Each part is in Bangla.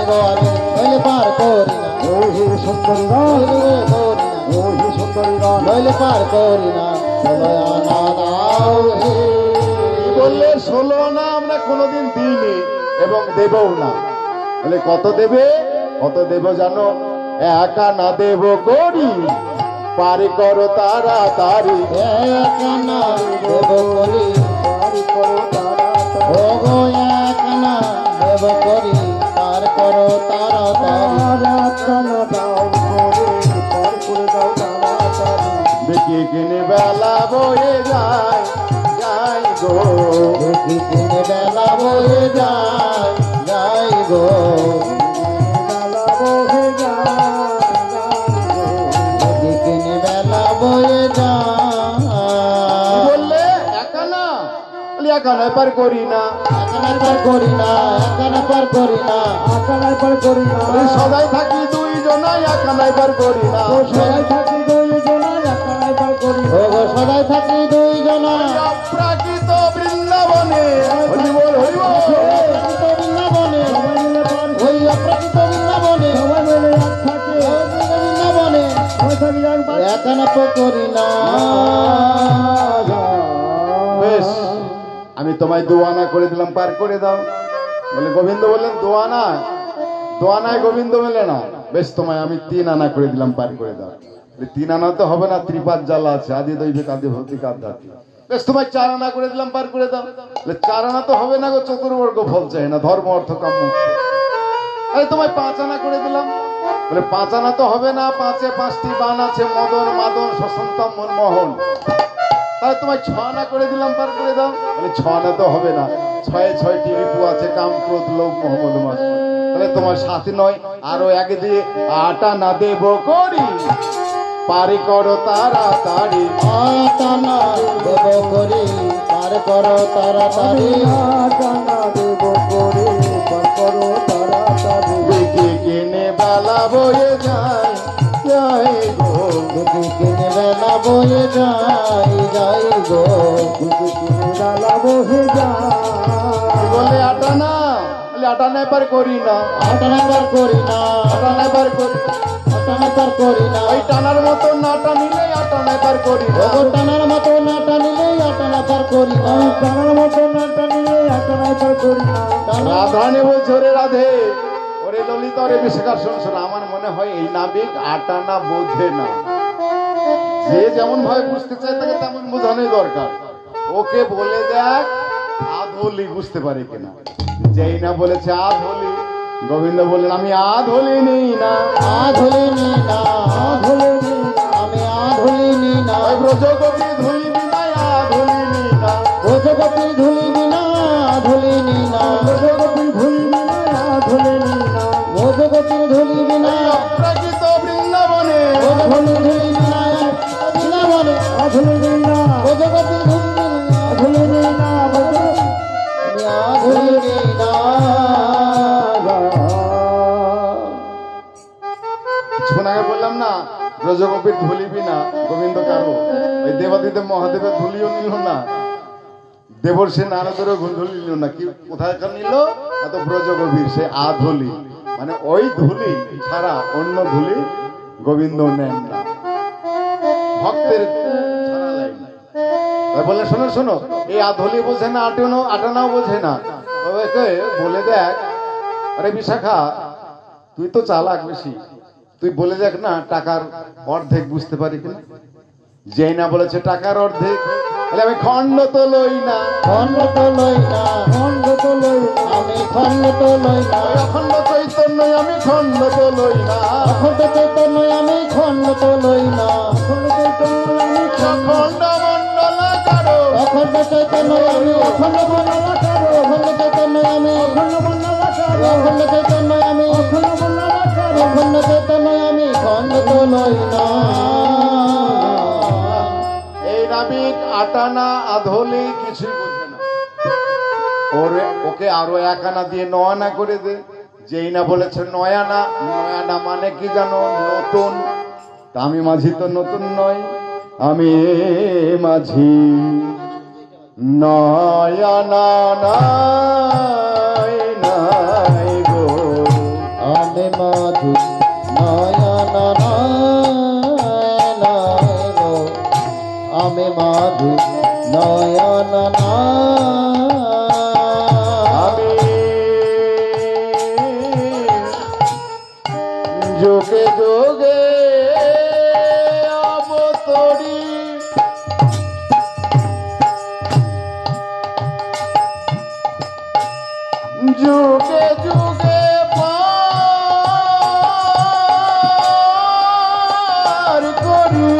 গো আমি নইলে পার করি না ওহে সুন্দরী ওহে সুন্দরী নইলে পার করি না 16 আনা দাও হে। কি বললে 16 আনা আমরা কোনোদিন দিইনি এবং দেবও না। বলে কত দেবে? কত দেব জানো? 1 আনা দেব করি পারি করো তাড়াতাড়ি। 1 আনা দেব করি পারি করো তাড়াতাড়ি ও গো 1 আনা দেব করি পার করো তাড়াতাড়ি। 1 আনা দাও করে পার করে দাও তাড়াতাড়ি। দেখি কিনে বেলা বয়ে যায় যাই গো দেখি কিনে বেলা বয়ে যায় যাই গো বেলা বয়ে যায় দেখি কিনে বেলা বয়ে যায়। বললে 1 আনা? বলি 1 আনা পার করি না 1 আনা পার করি না 1 আনা পার করি না 1 আনা পার করি না। সদাই থাকি 2 জনাই 1 আনা পার করি না। সদাই থাকি 2 জনাই 1 আনা পার করি না। ও গো সদাই থাকি 2 জনা অপ্রাকৃত বৃন্দাবনে হরি বল হরি বল। অপ্রাকৃত বৃন্দাবনে ওই অপ্রাকৃত বৃন্দাবনে সবাই মিলে এক থাকে বৃন্দাবনে 1 আনা পার করি না। বেশ আমি তোমায় 2 আনা করে দিলাম পার করে দাও। বলে গোবিন্দ বললেন 2 আনা? 2 আনায় গোবিন্দ মেলে না। বেশ তোমায় আমি 3 আনা করে দিলাম পার করে দাও। 3 আনা তো হবে না, ত্রিপাদ জ্বালা আছে, আদি দৈবিক আদি ভৌতিক আধ্যাত্মিক। বেশ তোমায় 4 আনা করে দিলাম পার করে দাও। 4 আনা তো হবে না গো, চতুর্বর্গ ফল চাই না, ধর্ম অর্থ কাম মোক্ষ। আরে তোমায় 5 আনা করে দিলাম। বলে 5 আনা তো হবে না, 5-এ 5টি বান আছে, মদন মাদন সসন্তম মনমোহন। তাহলে তোমায় 6 আনা করে দিলাম পার করে দাও। বলে 6 আনা তো হবে না, 6-এ 6টি রিপু আছে, কাম ক্রোধ লোভ মোহ মদ মাৎসর্য। তাহলে তোমার 7 নয় আরো 1 দিয়ে 8 আনা দেব করি পারি করো তাড়াতাড়ি। 8 আনা দেব করি পার করো তাড়াতাড়ি। 8 আনা দেব করি পার করো তাড়াতাড়ি। দেখি কিনে বেলা বয়ে যায় যাই গো দেখি কিনে বেলা বয়ে যায় যাই গো দেখি কিনে বেলা বয়ে যায়। বলে 8 আনা? বলে 8 আনা পার করি না 8 আনা পার করি না 8 আনা পার করি 8 আনা পার করি না। ওই টানার মতো না টানিলে 8 আনা পার করি না। ও টানার মতো না টানিলে 8 আনা পার করি না। টানার মতো না টানিলে 8 আনা পার করি না। রাধা নেব ঝরে রাধে ওরে ললিত ওরে বিশাখার শোন। আমার মনে হয় এই নাবিক 8 আনা বোঝে না। যে যেমন ভাবে বুঝতে চায় তাকে তেমন বোঝানোই দরকার। ওকে বলে দেখ আধলি বুঝতে পারে কিনা। যেই না বলেছে আধলি, গোবিন্দ বললেন আমি আধলি নেই না আধুলি নি না আধুলি নি আমি আধুলি নি না। ব্রজগোপী ধুলি বিনা আধলি নি না। ব্রজগোপী ধুলি বিনা ধুলি নি না। ব্রজগোপী ধুলি বিনা আধলি নি না। ব্রজগোপীর ধুলি বিনা অপ্রাকৃত বৃন্দাবনে ব্রজগোপীর ধুলি বিনা বৃন্দাবনে আধলি নি না। ব্রজগোপীর ধুলি বিনা আধলি নি না। আমি আধুলি নি না। কিছুক্ষণ আগে বললাম না ব্রজগোপীর ধুলি বিনা গোবিন্দ কারো ওই দেবাদিদেব মহাদেবের ধুলিও নিল না, দেবর্ষি নারদেরও ধুলি নিল না। কি কোথায় নিল? এত ব্রজগোপীর সে আধুলি, মানে ওই ধুলি ছাড়া অন্য ধুলি গোবিন্দ নেন না, ভক্তের ছাড়া লাইন। বলে শোনো শোনো এই আধুলি বোঝে না, 8 আনাও বোঝে না। বলে দেখ আরে বিশাখা তুই তো চালাক বেশি, তুই বলে দেখ না টাকার অর্ধেক বুঝতে পারি কিনা। যেই না বলেছে টাকার অর্ধেক, তাহলে আমি খণ্ড তো লই না খণ্ড তো লই না খণ্ড তো লই আমি খণ্ড তো লই না। অখণ্ড চৈতন্য আমি খণ্ড তো লই না। অখণ্ড চৈতন্য আমি খণ্ড তো লই না। অখণ্ড চৈতন্য আমি অখণ্ড মণ্ডলা কারো। অখণ্ড চৈতন্য আমি অখণ্ড মণ্ডলা কারো। অখণ্ড চৈতন্য আমি অখণ্ড মণ্ডলা কারো। অখণ্ড চৈতন্য আমি অখণ্ড মণ্ডলা কারো। অখণ্ড চৈতন্য আমি খণ্ড তো লই না। এই নাবিক 8 আনা আধলি কিছুই বোঝে না। ওকে আরো 1 আনা দিয়ে 9 আনা করে দে। যেই না বলেছে 9 আনা, 9 আনা মানে কি জানো? নতুন। তা আমি মাঝি তো নতুন নয়, আমি মাঝি। 9 আনা নাই নাই গো যোগে যোগে অবতরী যুগে যুগে পার করি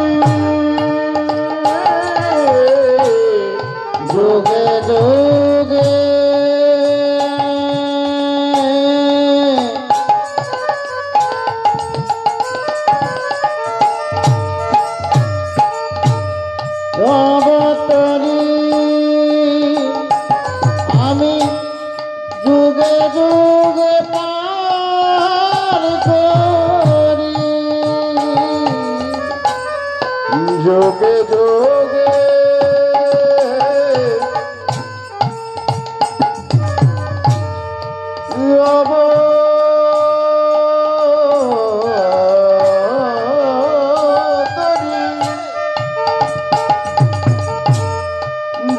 যুগে যুগে অবতরী আমি যুগে যুগে পার করি যোগে যোগে অবতরী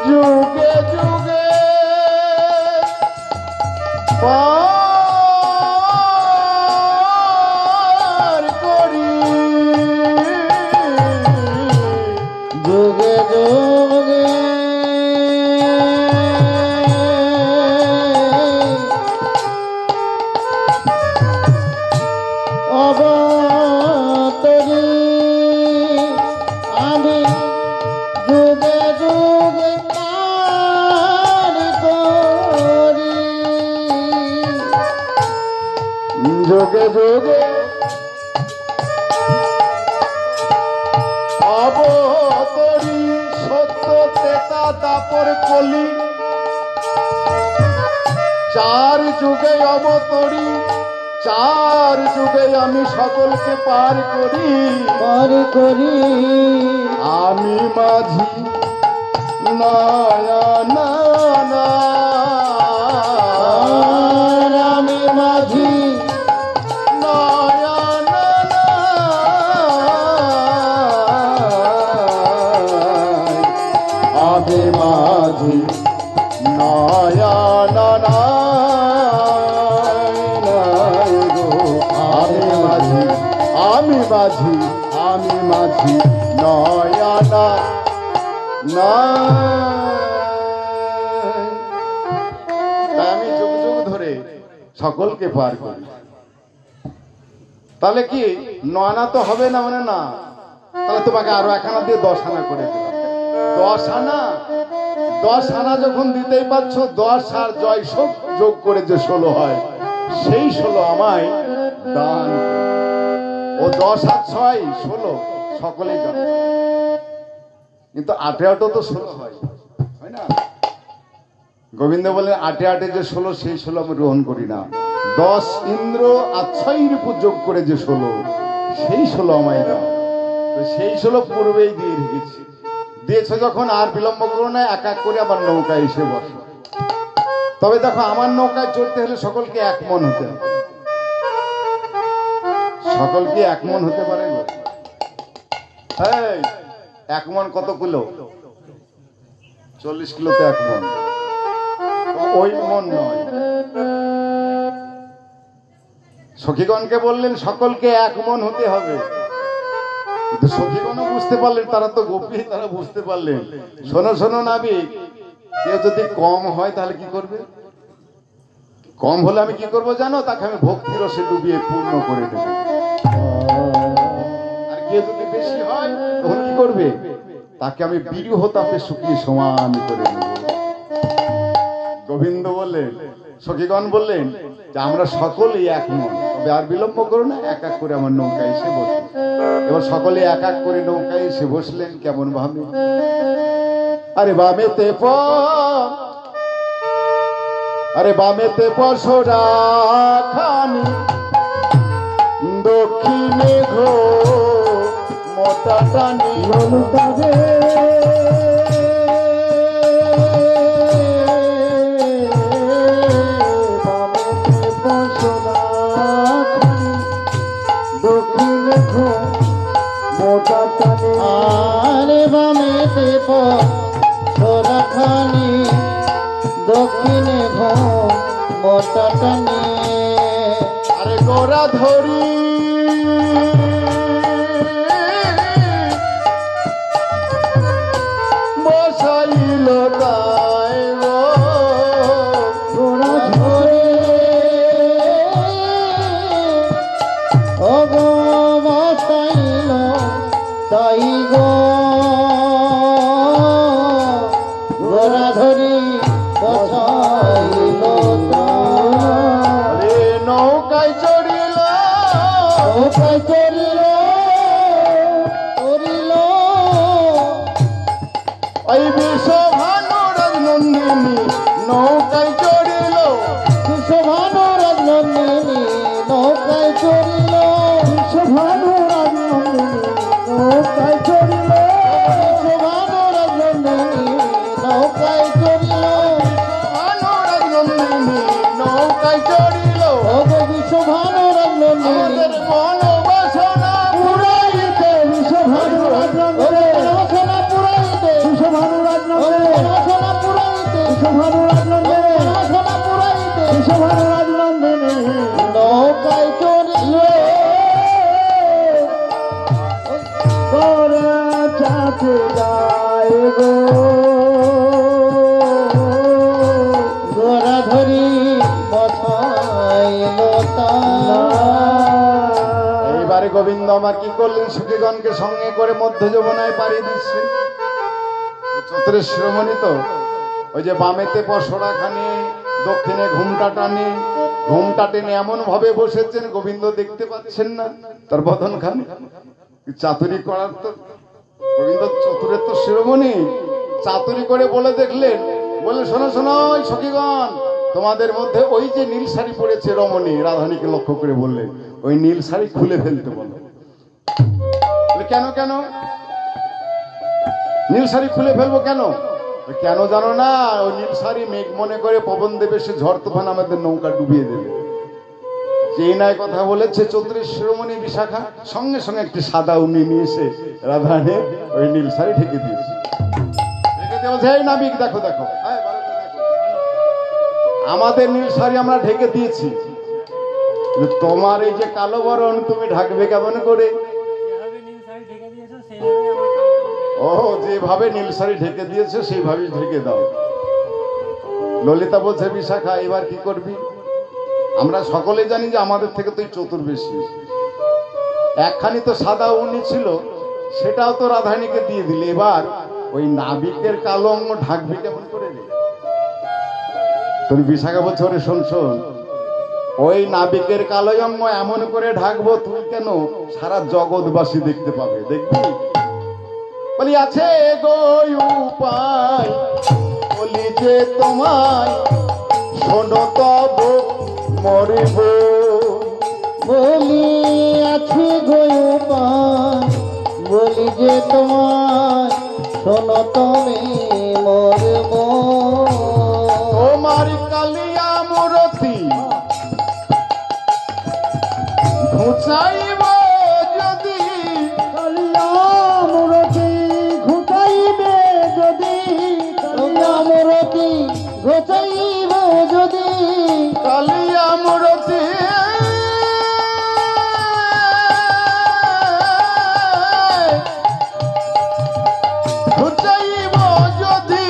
যুগে যুগে পার করি যুগে যুগে অবতরী আমি যুগে যুগে পার করি যোগে যোগে অবতরী সত্য তেতা দাপর কলি চার যুগে অবতরী চার যুগে আমি সকলকে পার করি পার করি আমি মাঝি নয়ন আর আমি মাঝি নয়ন আমি মাঝি নয়ন আমি মাঝি আমি মাঝি নয়না আমি যুগ যুগ ধরে সকলকে পার করি। তাহলে কি নয়না তো হবে না, মানে না, তাহলে তোমাকে আরো 1 আনা দিয়ে 10 আনা করে দিলাম। 10 আনা 10 আনা যখন দিতেই পারছ, 10 আর জয় সব যোগ করে যে 16 হয়, সেই 16 আমায় দান। ও 10 আর 6 16 সকলেই জানে, কিন্তু 8 8 তো 16 হয় না। গোবিন্দ বলে 8 8 যে 16, সেই 16 আমি গ্রহণ করি না। 10 ইন্দ্র আর 6 রিপু যোগ করে যে 16, সেই 16 আমায় দাও। সেই 16 পূর্বেই দিয়ে রেখেছি। দিয়েছো যখন আর বিলম্ব করো না, এক এক করে আবার নৌকায় এসে বসো। তবে দেখো, আমার নৌকায় চড়তে হলে সকলকে 1 মন হতে হবে। সকলকে 1 মন হতে পারে গো? 1 মন কত কিলো? 40 কিলোতে 1 মন, ওই মন নয়। সখীগণকে বললেন সকলকে 1 মন হতে হবে, কিন্তু সখীগণও বুঝতে পারলেন, তারা তো গোপী, তারা বুঝতে পারলেন। শোনো শোনো নাবিক, কেউ যদি কম হয় তাহলে কি করবে? কম হলে আমি কি করব জানো? তাকে আমি ভক্তি রসে ডুবিয়ে পূর্ণ করে দেব। আর কেউ যদি বেশি হয় তখন কি করবে? তাকে আমি বিরহ তাপে শুকিয়ে সমান করে দেব। গোবিন্দ বললেন, সখীগণ বললেন যে আমরা সকলেই 1 মন, তবে আর বিলম্ব করো না, এক এক করে আমার নৌকায় এসে বসো। এবার সকলে এক এক করে নৌকায় এসে বসলেন। কেমন ভাবে? আরে বামেতে আরে বামেতে পশরা খানি, দক্ষিণে ঘো মোটা টানি তবে দক্ষিণে ঘো মোটা টানি, আরে বামেতে পশরা খানি, দক্ষিণে ঘো মোটা টানি। আরে গোরা ধরি বসাইল তাই গো গোড়া ধরে অগো বসাইল তাই গো গোড়া ধরি বসাইল আরে নৌকায় চড়িল নৌকায় চড়িল চড়িল ওই বিশ্বভানুরাজ নন্দিনী নৌকায় চড়িল বিশ্বভানু রাজনন্দিনী নৌকায় চড়িল বিশ্বভানু রাজনন্দিনী নৌকায় চড়িল বিশ্বভানু রাজনন্দিনী নৌকায় চড়িল ভানুরাজ নন্দিনী নৌকায় চড়িল ওগো বিশ্বভানু রাজনন্দিনী আমাদের মনোবাসনা পুরাইতে বিশ্বভানু রাজনন্দিনী বাসনা পুরাইতে বিশ্বভানু রাজনন্দিনী বাসনা পুরাইতে বিশ্বভানু রাজনন্দিনী বাসনা পুরাইতে বিশ্বভানু রাজনন্দিনী নৌকায় চড়িল গোরা চাচে যায় গো গোরা ধরি বসাইল এইবারে গোবিন্দ আমার কি করলেন সুখীগণকে সঙ্গে করে মধ্য যমুনায় পাড়ি দিচ্ছেন চতুরের শিরোমণি তো ওই যে বামেতে পশরা খানি দক্ষিণে ঘুমটা টেনে এমন ভাবে বসেছেন গোবিন্দ দেখতে পাচ্ছেন না তার বদন খানি চাতুরি করার তো গোবিন্দ চতুরের তো শিরোমণি চাতুরি করে বলে দেখলেন বলে শোনো শোনো ওই সখীগণ তোমাদের মধ্যে ওই যে নীল শাড়ি পরেছে রমণী রাধানীকে লক্ষ্য করে বললেন ওই নীল শাড়ি খুলে ফেলতে বলো কেন কেন নীল শাড়ি খুলে ফেলবো কেন কেন জানো না ওই নীল শাড়ি মেঘ মনে করে পবন দেবে সে ঝড় তুফান আমাদের নৌকা ডুবিয়ে দেবে যেই নাই কথা বলেছে চৌত্রিশ শিরোমণি বিশাখা সঙ্গে সঙ্গে একটি সাদা উনি নিয়ে এসে রাধানে ওই নীল শাড়ি ঢেকে দিয়েছে নাবিক দেখো দেখো আমাদের নীল শাড়ি আমরা ঢেকে দিয়েছি তোমার এই যে কালো বরণ তুমি ঢাকবে কেমন করে ও যেভাবে নীল শাড়ি ঢেকে দিয়েছে সেইভাবেই ঢেকে দাও ললিতা বলছে বিশাখা এবার কি করবি আমরা সকলে জানি যে আমাদের থেকে তুই চতুর বেশি একখানি তো সাদা উনি ছিল সেটাও তো রাধানীকে দিয়ে দিলে এবার ওই নাবিকের কালো অঙ্গ ঢাকবি কেমন করে রে তুমি বিশাখা বলছো রে শোন শোন ওই নাবিকের কালো অঙ্গ এমন করে ঢাকবো তুই কেন সারা জগৎবাসী দেখতে পাবে দেখবি বলি আছে গো উপায় বলি যে তোমায় শোনো তব মরিব বলি আছে গো উপায় বলি যে তোমার শোনো তুমি মরব তোমার কালিয়া মূরতি ঘুচাইব যদি কালিয়া মূরতি ঘুচাইবে যদি কালিয়া মূরতি ঘুচাইব যদি কালিয়া মূরতি ঘুচাইব যদি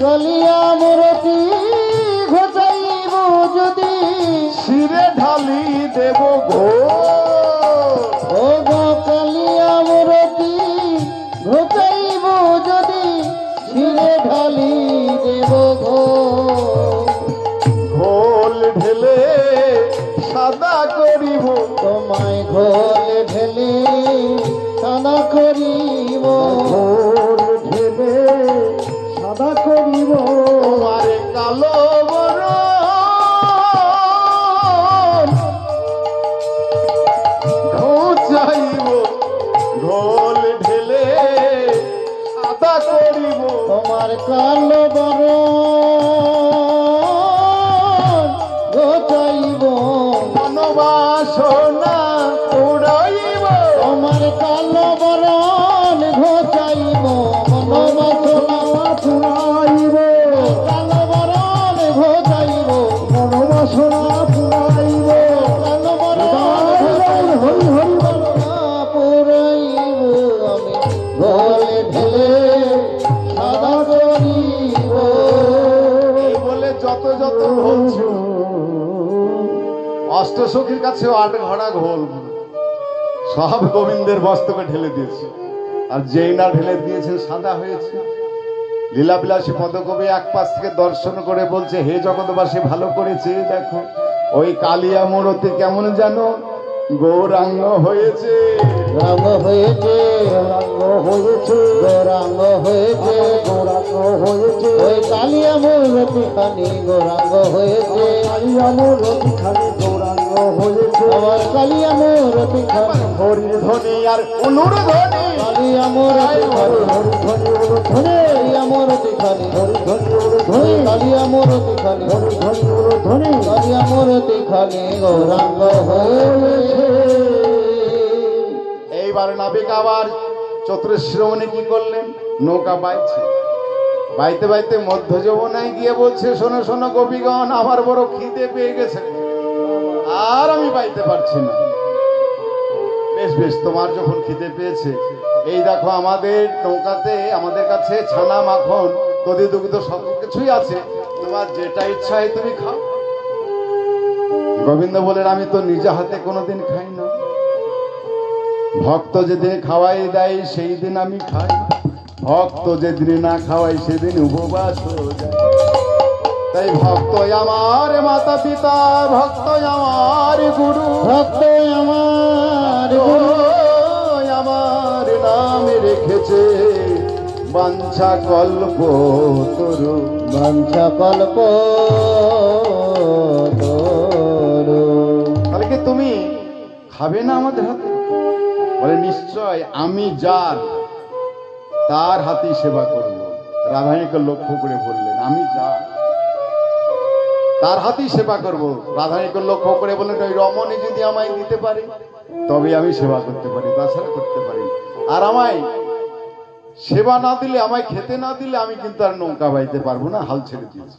কালিয়া মূরতি ঘুচাইব যদি শিরে ঢালি দেব গো ও গো কালিয়া মূরতি ঘুচাইব যদি শিরে ঢালি দেব গো ঘোল ঢেলে সাদা করিব তোমায় ঘোল ঢেলে সাদা করিব ঘোল ঢেলে সাদা করিব তোমার কালো বরণ ঘুচাইব ঘোল ঢেলে সাদা করিব তোমার কালো বরণ ঘুচাইব বনবাসনা উড়াইব তোমার কালো বরণ ঘুচাইব মনোবাসনা পুরাইব কালো বরণ ঘুচাইব মনোবাসনা পুরাইব কালো বরণ হরি হরি অষ্টসখীর কাছে 8 ঘড়া ঘোল সব গোবিন্দের মস্তকে ঢেলে দিয়েছে, আর যেই না ঢেলে দিয়েছেন সাদা হয়েছে। লীলাবিলাসী পদকবি এক পাশ থেকে দর্শন করে বলছে, হে জগৎবাসী ভালো করেছে, দেখো ওই কালিয়া মূরতি কেমন জানো গৌরাঙ্গ হয়েছে, রাঙ্গ হয়েছে, রাঙ্গ হয়েছে, গৌরাঙ্গ হয়েছে, গৌরাঙ্গ হয়েছে। ওই কালিয়া মূরতি খানি গৌরাঙ্গ হয়েছে, কালিয়া মূরতি খানি গৌরাঙ্গ হয়েছে। আমার কালিয়া মূরতি খানি হরি ধ্বনি আর অনুর ধ্বনি, কালিয়া মূরতি খানি হরি ধ্বনি অনুধ্বনি, কালিয়া মূরতি খানি হরি ধ্বনি অনুধ্বনি, কালিয়া মূরতি খানি হরি ধ্বনি অনুধ্বনি, কালিয়া মূরতি খানি গৌরাঙ্গ হয়েছে। এইবার নাবিক আবার চতুর্শ্রমণে কি করলেন, নৌকা বাইছে, বাইতে বাইতে মধ্য যমুনায় গিয়ে বলছে, শোনো শোনো গোপীগণ, আমার বড় খিদে পেয়ে গেছে, আর আমি বাইতে পারছি না। বেশ বেশ, তোমার যখন খিদে পেয়েছে, এই দেখো আমাদের নৌকাতে আমাদের কাছে ছানা মাখন দধি দুগ্ধ সব কিছুই আছে, তোমার যেটা ইচ্ছা হয় তুমি খাও। গোবিন্দ বলেন, আমি তো নিজে হাতে কোনোদিন খাই না, ভক্ত যেদিন খাওয়াই দেয় সেই দিন আমি খাই, ভক্ত যেদিন না খাওয়াই সেদিন উপবাস হয়ে যায়। তাই ভক্ত আমার মাতা পিতা, ভক্ত আমার গুরু, ভক্ত আমার গুরু, আমার নামে রেখেছে বাঞ্ছা কল্প তরু, বাঞ্ছা কল্প তরু। তাহলে কি তুমি খাবে না আমাদের হাতে? বলে নিশ্চয়, আমি যার তার হাতেই সেবা করব। রাধারানীকে লক্ষ্য করে বললেন, আমি যার তার হাতেই সেবা করব। রাধারানীকে লক্ষ্য করে বললেন, ওই রমণী যদি আমায় দিতে পারে তবে আমি সেবা করতে পারি, তাছাড়া করতে পারি না। আর আমায় সেবা না দিলে, আমায় খেতে না দিলে আমি কিন্তু আর নৌকা বাইতে পারবো না, হাল ছেড়ে দিয়েছি।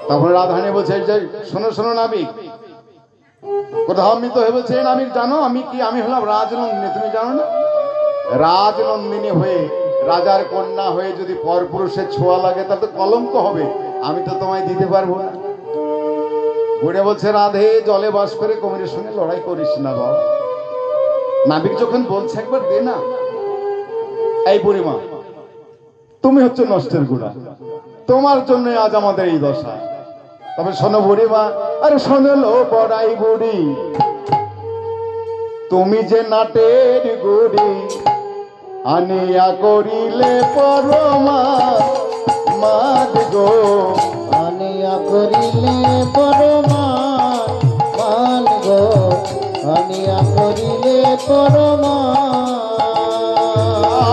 তখন রাধারানী বলছে, শোনো শোনো নাবিক, ক্রোধান্বিত হয়ে বলছে, নাবিক জানো আমি কি? আমি হলাম রাজনন্দিনী, তুমি জানো না? রাজনন্দিনী হয়ে, রাজার কন্যা হয়ে যদি পরপুরুষের ছোঁয়া লাগে তাতে কলঙ্ক হবে, আমি তো তোমায় দিতে পারবো না। ঘুরে বলছে, রাধে জলে বাস করে কুমিরের সঙ্গে লড়াই করিস না বাবা। নাবিক যখন বলছে, একবার দে না। এই বুড়িমা, তুমি হচ্ছে নষ্টের গুড়া, তোমার জন্য আজ আমাদের এই দশা। তবে শোনো বুড়িমা, আরে শোনো বড়াই বুড়ি, তুমি যে নাটের গুড়ি আনিয়া করিলে পরমা মাদ গো, আনিয়া করিলে পরমা মান গো, আনিয়া করিলে পরমা।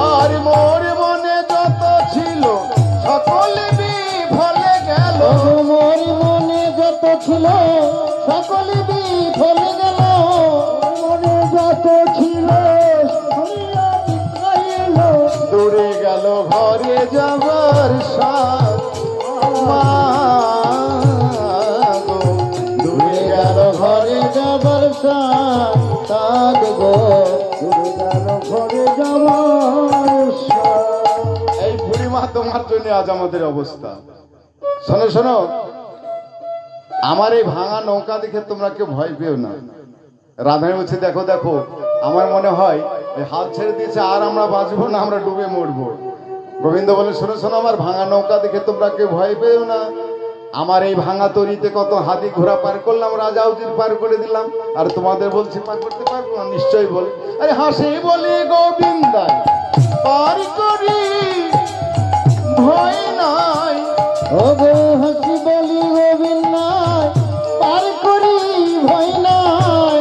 আর মোর মনে যত ছিল সকলে বিফলে গেল, মোর মনে যত ছিল সকলে বিফলে গেল, মনে যত ছিল দূরে গেল ঘরে যাবার সাথ মা গো, দূরে গেল ঘরে যাবার সাথ গো, দূরে গেল ঘরে যাবার সাথ। এই বুড়িমা তোমার জন্য আজ আমাদের অবস্থা। শোনো শোনো, আমার এই ভাঙা নৌকা দেখে তোমরা কেউ ভয় পেও না। রাধারানী বলছে, দেখো দেখো, আমার মনে হয় হাল ছেড়ে দিয়েছে, আর আমরা বাঁচবো না, আমরা ডুবে মরবো। গোবিন্দ বলে, শোনো শোনো, আমার ভাঙা নৌকা দেখে তোমরা কেউ ভয় পেও না। আমার এই ভাঙা তরিতে কত হাতি ঘোড়া পার করলাম, রাজা উজির পার করে দিলাম, আর তোমাদের বলছি পার করতে পারবো না? নিশ্চয়ই বলে। আরে হাসি বলি গোবিন্দাই পার করি ভয় নাই, ও গো হাসি বলি গোবিন্দাই পার করি ভয় নাই,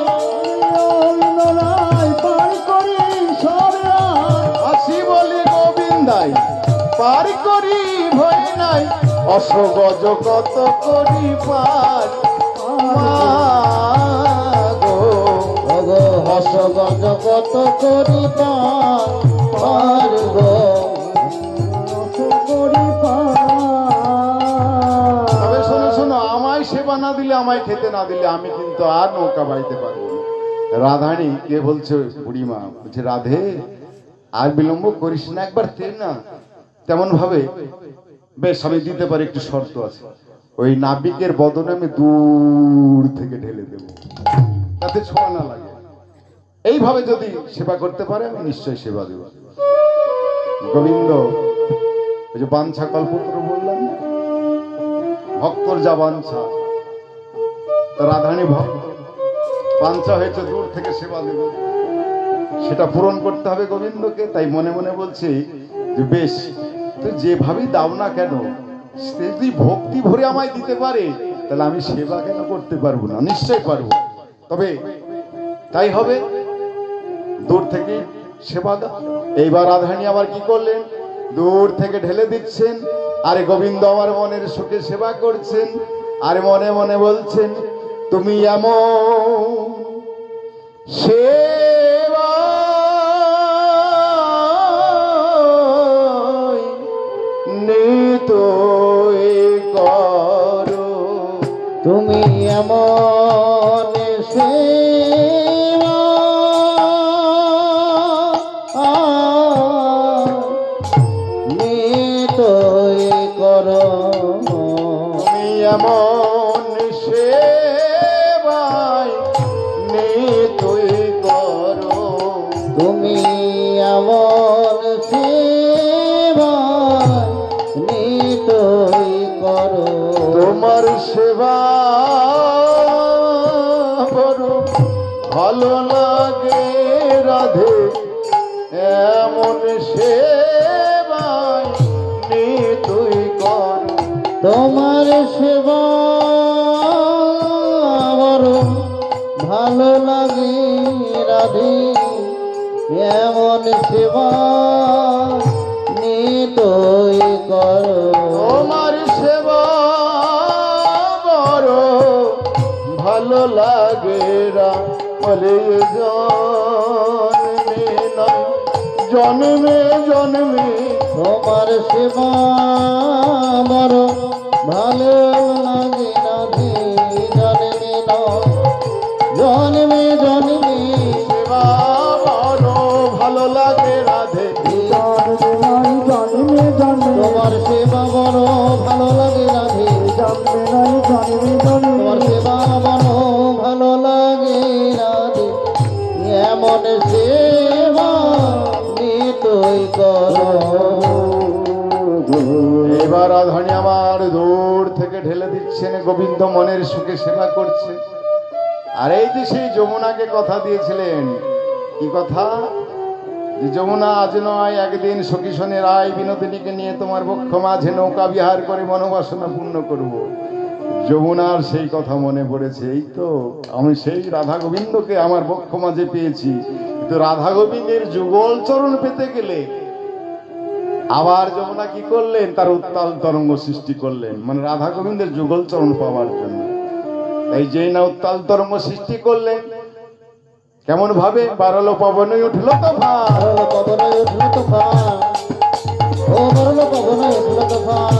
পার করি সব রায়। হাসি বলি গোবিন্দাই পার করি ভয় নাই, অসগজ কত করি পার মা গো, ও গো হসগজ কত করি পার গো, করি পার। তবে শোনো শোনো, আমায় সেবা না দিলে, আমায় খেতে না দিলে আমি কিন্তু আর নৌকা বাইতে পারবো না। রাধারানী কে বলছে, বুড়িমা বলছে, রাধে আর বিলম্ব করিস না, একবার দে না। তেমন ভাবে, বেশ আমি দিতে পারি, একটু শর্ত আছে। ওই নাবিকের বদনে আমি দূর থেকে ঢেলে দেব, তাতে ছোঁয়া না লাগে। এইভাবে যদি সেবা করতে পারে আমি নিশ্চয়ই সেবা দেব। গোবিন্দ ওই যে বাঞ্ছা কল্পতরু বললাম, ভক্তর যা বাঞ্ছা, রাধারানী ভক্ত বাঞ্ছা হয়েছে দূর থেকে সেবা দেব, সেটা পূরণ করতে হবে গোবিন্দকে। তাই মনে মনে বলছি যে বেশ, তুই যেভাবেই দাও না কেন, সে যদি ভক্তি ভরে আমায় দিতে পারে তাহলে আমি সেবা কেন করতে পারবো না? নিশ্চয় পারবো। তবে তাই হবে, দূর থেকে সেবা দাও। এইবার রাধারানী আবার কি করলেন, দূর থেকে ঢেলে দিচ্ছেন, আরে গোবিন্দ আমার মনের সুখে সেবা করছেন, আর মনে মনে বলছেন তুমি এমন সেবা নিতই করো, তুমি এমন সেবা নিতই করো, তুমি এমন সেবাই নিতই করো, তুমি এমন সেবা নিতই করো, তোমার সেবা বড় ভালো লাগে রাধে, এমন সেবাই নিতই করো, তোমার সেবা বড় ভালো লাগে রাধে, এমন সেবা নিতই করো, তোমার সেবা বড় ভালো লাগে বলে জন্মে জন্মে তোমার সেবা বড় ভালো লাগে রাধে, জন্মে নয় জন্মে জন্মে সেবা বড় ভালো লাগে রাধে, তোমার সেবা বড় ভালো লাগে রাধে, তোমার সেবা বড় ভালো লাগে রাধে, এমন সেবা নিতই করো। এবার রাধারানী আমার দূর থেকে ঢেলে দিচ্ছেন, গোবিন্দ মনের সুখে সেবা করছে। আর এই যে সেই যমুনাকে কথা দিয়েছিলেন, কি কথা, যে যমুনা আজ নয় একদিন সখী শোনে রায় বিনোদিনীকে নিয়ে তোমার বক্ষ মাঝে নৌকা বিহার করে মনোবাসনা পূর্ণ করব। যমুনার সেই কথা মনে পড়েছে, এই তো আমি সেই রাধা গোবিন্দকে আমার বক্ষ মাঝে পেয়েছি, কিন্তু রাধা গোবিন্দের যুগল চরণ পেতে গেলে আবার যমুনা কি করলেন, তার উত্তাল তরঙ্গ সৃষ্টি করলেন, মানে রাধা গোবিন্দের যুগল চরণ পাওয়ার জন্য। এই যেই না উত্তাল তরঙ্গ সৃষ্টি করলেন, কেমন ভাবে, বারলো পবনে উঠলো তুফান, বরল পবনে উঠল তুফান, ও বরল পবনে উঠল তুফান,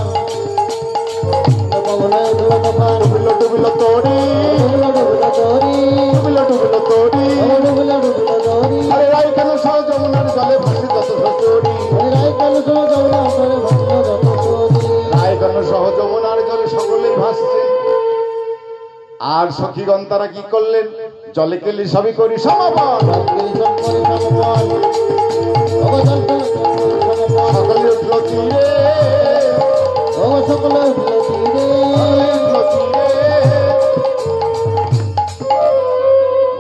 পবনে উঠল তুফান, ডুবিল ডুবিল তোরি, ডুবলো ডুবলো তোরি, ডুবিল ডুবিল তোরি, ডুবলো ডুবলো তোরি, আরে রাই কেন সহ যমুনার জলে ভাসি যত সচরি, রাই কালো সব যমুনা করে ভাসলো যত তোরি, রায় কেন সহ যমুনার জলে সকলেই ভাসছেন। আর সখীগণ তারা কি করলেন, জলে কেলি সবই করি সমাপন, সকলে উঠল তীরে, সকলে উঠল তীরে, উঠল তীরে।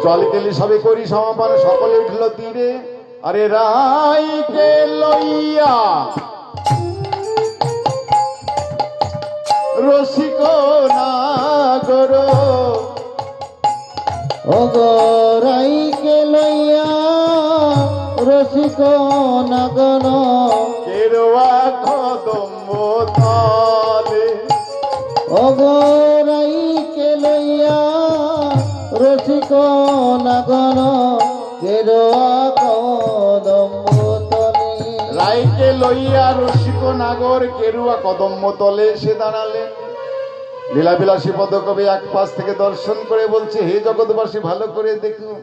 জল কেলি সবই করি সমাপন, সকলে উঠল তীরে। আরে রাইকে লইয়া রসিক নাগর, ও গো রাইকে লইয়া রসিক নাগর, কেরুয়া কদম্ব তলে, ও গো রাইকে লইয়া রসিক নাগর, গেরুয়া কদম্ব তলে, রাইকে লইয়া রসিক নাগর কেরুয়া কদম্ব তলে এসে দাঁড়ালেন। লীলাবিলাসী পদকবি এক পাশ থেকে দর্শন করে বলছে, হে জগৎবাসী ভালো করে দেখুন,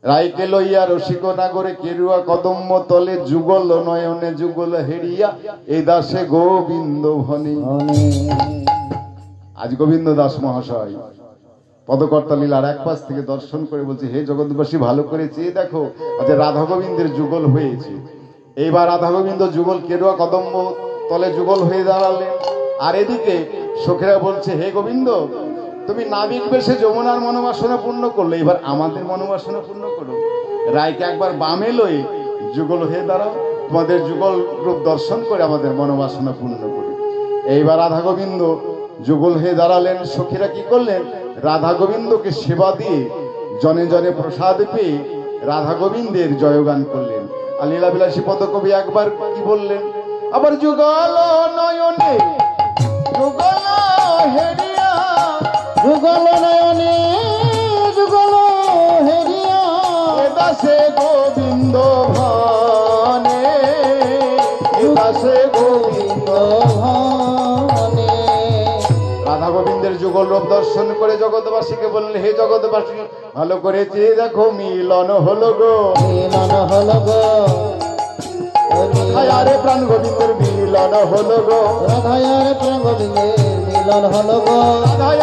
রাইকে লইয়া রসিক নাগরে কেরুয়া কদম্ব তলে, যুগল নয়নে যুগল হেরিয়া এই দাসে গোবিন্দ ভনে। আজ গোবিন্দ দাস মহাশয় পদকর্তা লীলার এক পাশ থেকে দর্শন করে বলছে, হে জগৎবাসী ভালো করে চেয়ে দেখো, আজ রাধা গোবিন্দের যুগল হয়েছে। এইবার রাধা গোবিন্দ যুগল কেরুয়া কদম্ব তলে যুগল হয়ে দাঁড়ালেন। আর এদিকে সখীরা বলছে, হে গোবিন্দ, তুমি নাবিক বেশে যমুনার মনোবাসনা পূর্ণ করলে, এবার আমাদের মনোবাসনা পূর্ণ করো। রায়কে একবার বামে লয়ে যুগল হয়ে দাঁড়াও, তোমাদের যুগল রূপ দর্শন করে আমাদের মনোবাসনা পূর্ণ করো। এইবার রাধা গোবিন্দ যুগল হয়ে দাঁড়ালেন। সখীরা কি করলেন? রাধা গোবিন্দকে সেবা দিয়ে জনে জনে প্রসাদ পেয়ে রাধা গোবিন্দের জয়গান করলেন। আর লীলাবিলাসী পদকবি একবার কি বললেন? আবার যুগল নয়নে যুগল হেরিয়া, যুগল নয়নে যুগল হেরিয়া, দাসে গোবিন্দ ভানে, দাসে গোবিন্দ ভানে। রাধা গোবিন্দের যুগল রূপ দর্শন করে জগৎবাসীকে বললেন, হে জগৎবাসী ভালো করে চেয়ে দেখো, মিলন হলো গো, মিলন হল গো, আরে প্রাণ গোবিন্দের মিলন হলো গো, রাধায়ার প্রাণ গোবিন্দের মিলন হল গো,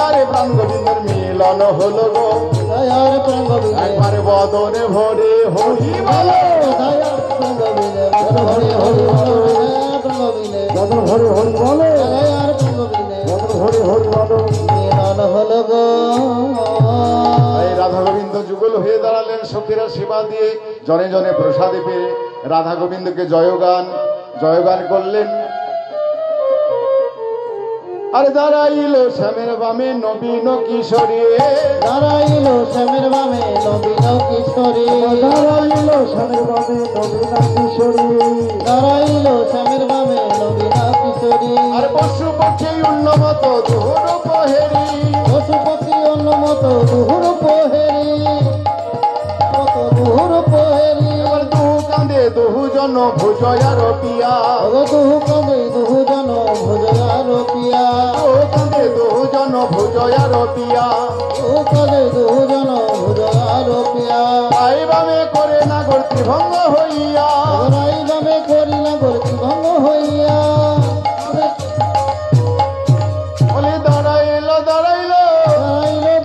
আরে প্রাণ গোবিন্দের মিলন হলো গো। রাধায়ার প্রাণ গোবিন্দের একবারে বদনে ভরে হরি বলো, রাধায়ার প্রাণ গোবিন্দের বদন ভরে হরি বলো, রাধায়ার প্রাণ গোবিন্দের বদন ভরে হরি বলো, রাধায়ার প্রাণ গোবিন্দের বদন ভরে হরি বলো, মিলন হল গো। এই রাধা গোবিন্দ যুগল হয়ে দাঁড়ালেন। সখীরা সেবা দিয়ে জনে জনে প্রসাদে পেয়ে রাধা গোবিন্দকে জয়গান করলেন। আরে দাঁড়াইল শ্যামের বামে নবীন কিশোরী, দাঁড়াইল শ্যামের বামে নবীন কিশোরী, দাঁড়াইল শ্যামের বামে নবীন কিশোরী, দাঁড়াইল শ্যামের বামে নবীন কিশোরী। আর পশু পক্ষী উন্নত দুহুর পহেরি, পশু পক্ষী অন্যমত দুহুর পোহেরি, কত দুহুর পোহেরি। এবার দুহু কাঁদে দুহু জন ভুজয়ার পিয়া, দুহু কাঁদে দুহু জন ভুজয়ার পিয়া, দুহু কাঁদে দুহু জন ভুজয়ার পিয়া, দুহু কাঁদে দুহু জন ভুজয়ার পিয়া। তাই বামে করে না গর্তি ভঙ্গ হইয়া, রাই বামে করি না গর্তি ভঙ্গ হইয়া, বলে দাঁড়াইল দাঁড়াইল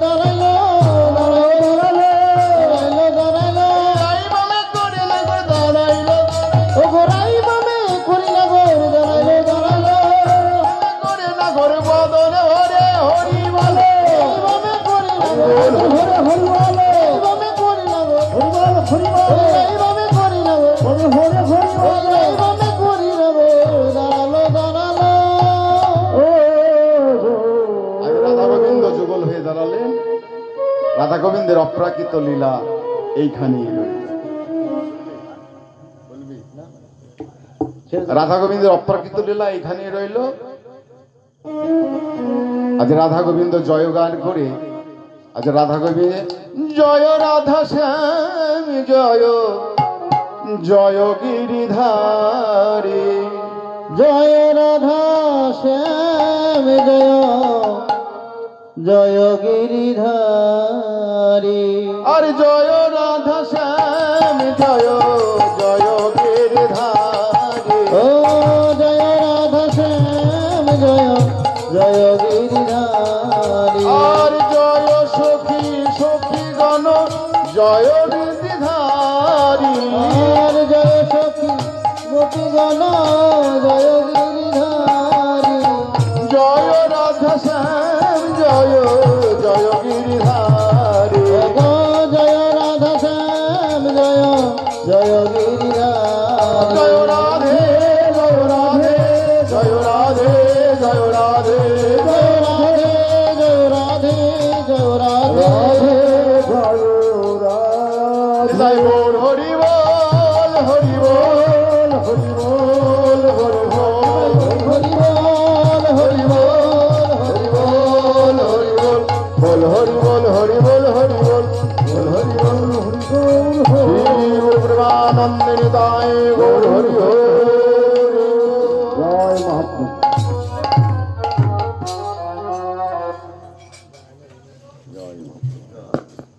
দাঁড়াইল দাঁড়াইল দাঁড়াইল দাঁড়াইল, তাই বামে করে না গর দাঁড়াইল, ও গোরাই বামে করি না গোর দাঁড়াইল দাঁড়াইল, করে না গর বদনে হরে হরি বলে, বামে করি না গোর হরে হরি বলে, বামে করি না গোর হরি বল হরি বল, বামে করি না গোর হরে হরে হরি বল, বামে করি না গোর দাঁড়ালো দাঁড়ালো। আজ রাধা গোবিন্দ যুগল হয়ে দাঁড়ালেন। রাধা গোবিন্দের অপ্রাকৃত লীলা এইখানেই রইল। রাধা গোবিন্দের অপ্রাকৃত লীলা এইখানেই রইল। আজ রাধা গোবিন্দ জয়গান করে, আজ রাধা গোবিন্দ জয় রাধা শ্যাম জয় জয় গিরিধারী, জয় রাধা শ্যাম জয় জয় গিরিধারী, আর জয় রাধা শ্যাম জয় জয় গিরিধারী, ও জয় রাধা শ্যাম জয় জয় গিরিধারী, আর জয় সখী সখী গণ জয় গিরিধারী, আর জয় সখী গোপীগণ জয় গিরিধারী, জয় রাধা শ্যাম জয় জয় গিরিধারী, গো জয় রাধা শ্যাম জয় জয় গিরিধারী, জয় রাধে জয় রাধে জয় রাধে জয় রাধে জয় রাধে জয় রাধে জয় রাধে জয় গৌর হরি বল হরি বল হরি বল হরি বল হরি বল হরি বল হরি বল হরি বল বল হরি বল হরি বল হরি বল বল হরি বল হরি বল শ্রী গুরু প্রেমানন্দিনী দায় গৌর হরি বল। জয় মহাপ্রভু। জয় মহাপ্রভু।